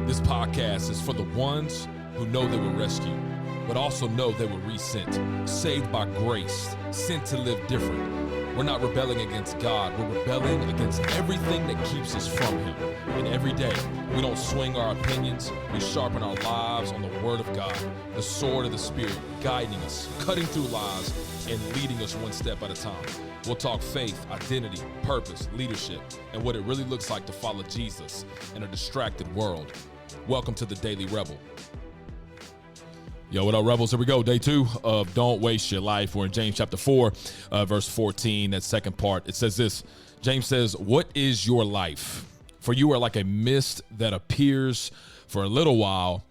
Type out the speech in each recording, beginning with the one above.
This podcast is for the ones who know they were rescued, but also know they were resent, saved by grace, sent to live different. We're not rebelling against God. We're rebelling against everything that keeps us from Him. And every day, we don't swing our opinions. We sharpen our lives on the Word of God, the sword of the Spirit, guiding us, cutting through lies, and leading us one step at a time. We'll talk faith, identity, purpose, leadership, and what it really looks like to follow Jesus in a distracted world. Welcome to the Daily Rebel. Yo, what up, Rebels? Here we go. Day 2 of Don't Waste Your Life. We're in James chapter 4, verse 14, that second part. It says this. James says, "What is your life? For you are like a mist that appears for a little while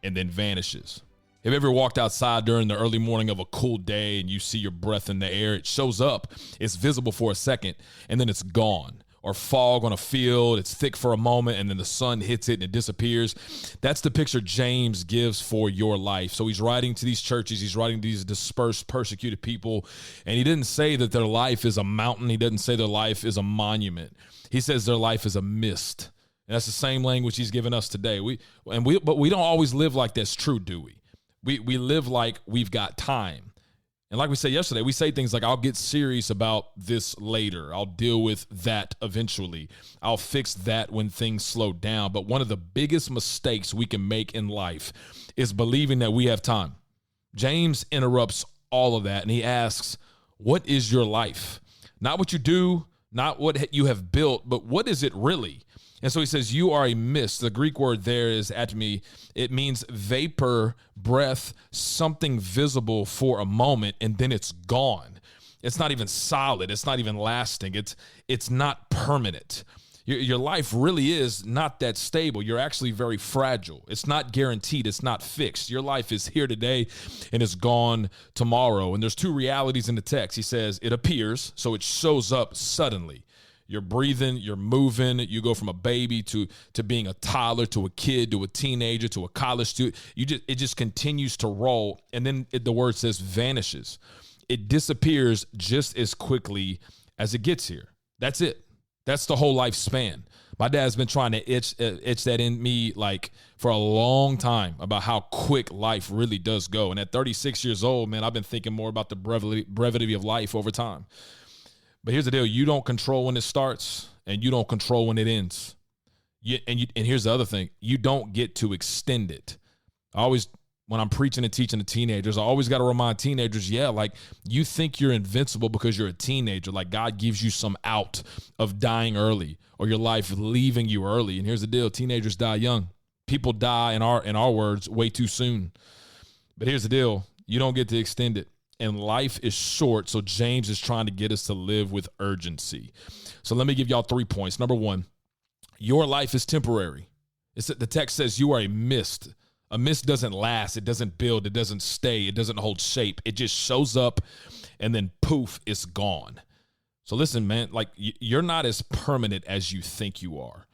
and then vanishes." Have you ever walked outside during the early morning of a cool day and you see your breath in the air? It shows up, it's visible for a second, and then it's gone. Or fog on a field, it's thick for a moment, and then the sun hits it and it disappears. That's the picture James gives for your life. So he's writing to these churches, he's writing to these dispersed, persecuted people, and he didn't say that their life is a mountain. He doesn't say their life is a monument. He says their life is a mist. And that's the same language he's given us today. But we don't always live like that's true, do we? We live like we've got time. And like we said yesterday, we say things like, I'll get serious about this later. I'll deal with that eventually. I'll fix that when things slow down. But one of the biggest mistakes we can make in life is believing that we have time. James interrupts all of that and he asks, what is your life? Not what you do, not what you have built, but what is it really? And so he says, you are a mist. The Greek word there is atme. It means vapor, breath, something visible for a moment, and then it's gone. It's not even solid. It's not even lasting. It's not permanent. Your life really is not that stable. You're actually very fragile. It's not guaranteed. It's not fixed. Your life is here today and it's gone tomorrow. And there's two realities in the text. He says it appears, so it shows up suddenly. You're breathing, you're moving, you go from a baby to being a toddler, to a kid, to a teenager, to a college student. It just continues to roll. And then the word says vanishes. It disappears just as quickly as it gets here. That's it. That's the whole lifespan. My dad's been trying to itch that in me like for a long time about how quick life really does go. And at 36 years old, man, I've been thinking more about the brevity of life over time. But here's the deal. You don't control when it starts and you don't control when it ends. And here's the other thing. You don't get to extend it. When I'm preaching and teaching to teenagers, I always got to remind teenagers, like you think you're invincible because you're a teenager. Like God gives you some out of dying early or your life leaving you early. And here's the deal. Teenagers die young. People die, in our words, way too soon. But here's the deal. You don't get to extend it. And life is short, so James is trying to get us to live with urgency. So let me give y'all 3 points. Number 1, your life is temporary. The text says you are a mist. A mist doesn't last. It doesn't build. It doesn't stay. It doesn't hold shape. It just shows up, and then poof, it's gone. So listen, man, like you're not as permanent as you think you are.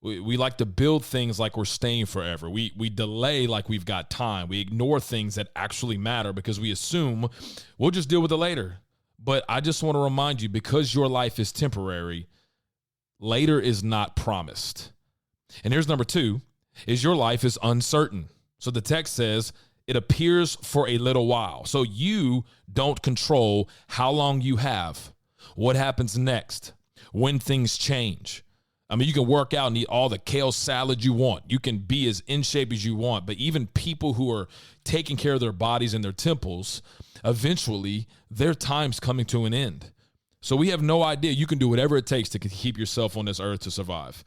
We like to build things like we're staying forever. We delay like we've got time. We ignore things that actually matter because we assume we'll just deal with it later. But I just want to remind you, because your life is temporary, later is not promised. And here's number 2, is your life is uncertain. So the text says it appears for a little while. So you don't control how long you have, what happens next, when things change. I mean, you can work out and eat all the kale salad you want. You can be as in shape as you want. But even people who are taking care of their bodies and their temples, eventually their time's coming to an end. So we have no idea. You can do whatever it takes to keep yourself on this earth to survive.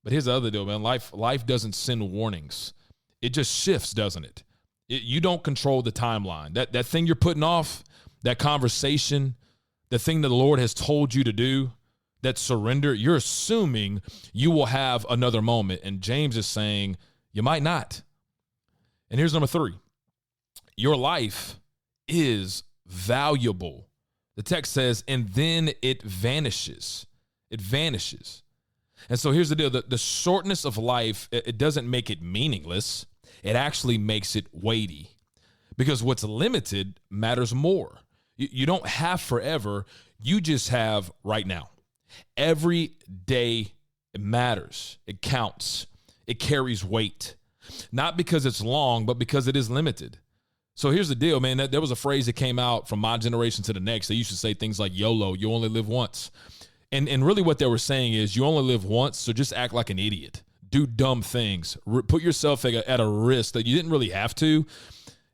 But here's the other deal, man. Life doesn't send warnings. It just shifts, doesn't it? You don't control the timeline. That thing you're putting off, that conversation, the thing that the Lord has told you to do, that surrender, you're assuming you will have another moment. And James is saying you might not. And here's number 3. Your life is valuable. The text says, and then it vanishes. It vanishes. And so here's the deal. The shortness of life, it doesn't make it meaningless. It actually makes it weighty, because what's limited matters more. You don't have forever. You just have right now. Every day it matters. It counts. It carries weight, not because it's long, but because it is limited. So here's the deal, man. There was a phrase that came out from my generation to the next. They used to say things like YOLO, you only live once. And really what they were saying is you only live once, so just act like an idiot. Do dumb things. Put yourself at a risk that you didn't really have to.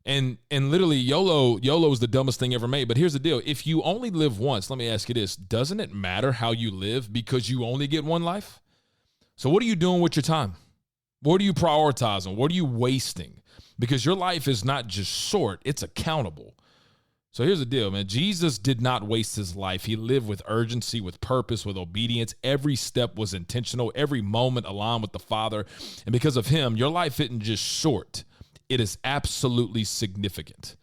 And literally YOLO is the dumbest thing ever made. But here's the deal. If you only live once, let me ask you this. Doesn't it matter how you live because you only get one life? So what are you doing with your time? What are you prioritizing? What are you wasting? Because your life is not just short, it's accountable. So here's the deal, man. Jesus did not waste his life. He lived with urgency, with purpose, with obedience. Every step was intentional. Every moment aligned with the Father. And because of him, your life isn't just short. It is absolutely significant.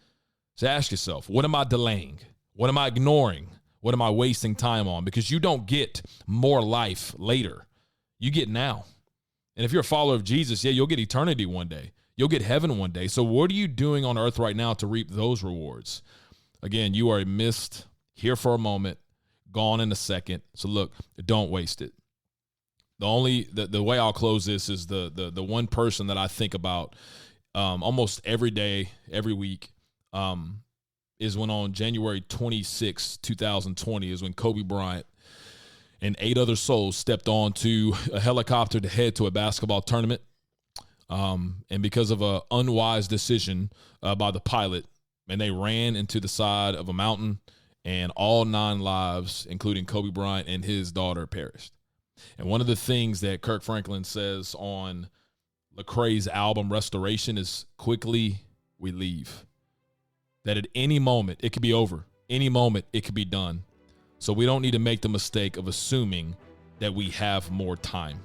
So ask yourself, what am I delaying? What am I ignoring? What am I wasting time on? Because you don't get more life later. You get now. And if you're a follower of Jesus, yeah, you'll get eternity one day. You'll get heaven one day. So what are you doing on earth right now to reap those rewards? Again, you are a mist, here for a moment, gone in a second. So look, don't waste it. The way I'll close this is the one person that I think about almost every day, every week, is when on January 26, 2020, is when Kobe Bryant and 8 other souls stepped onto a helicopter to head to a basketball tournament. And because of an unwise decision by the pilot, and they ran into the side of a mountain, and all 9 lives, including Kobe Bryant and his daughter, perished. And one of the things that Kirk Franklin says on Lecrae's album Restoration is, quickly we leave. That at any moment, it could be over. Any moment, it could be done. So we don't need to make the mistake of assuming that we have more time.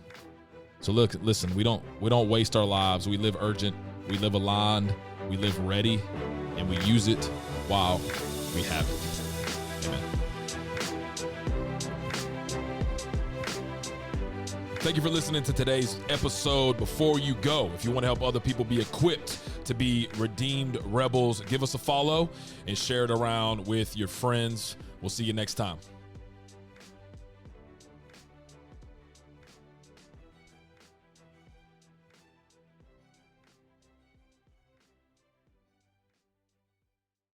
So listen, we don't waste our lives. We live urgent, we live aligned, we live ready, and we use it while we have it. Amen. Thank you for listening to today's episode. Before you go, if you want to help other people be equipped to be redeemed rebels, give us a follow and share it around with your friends. We'll see you next time.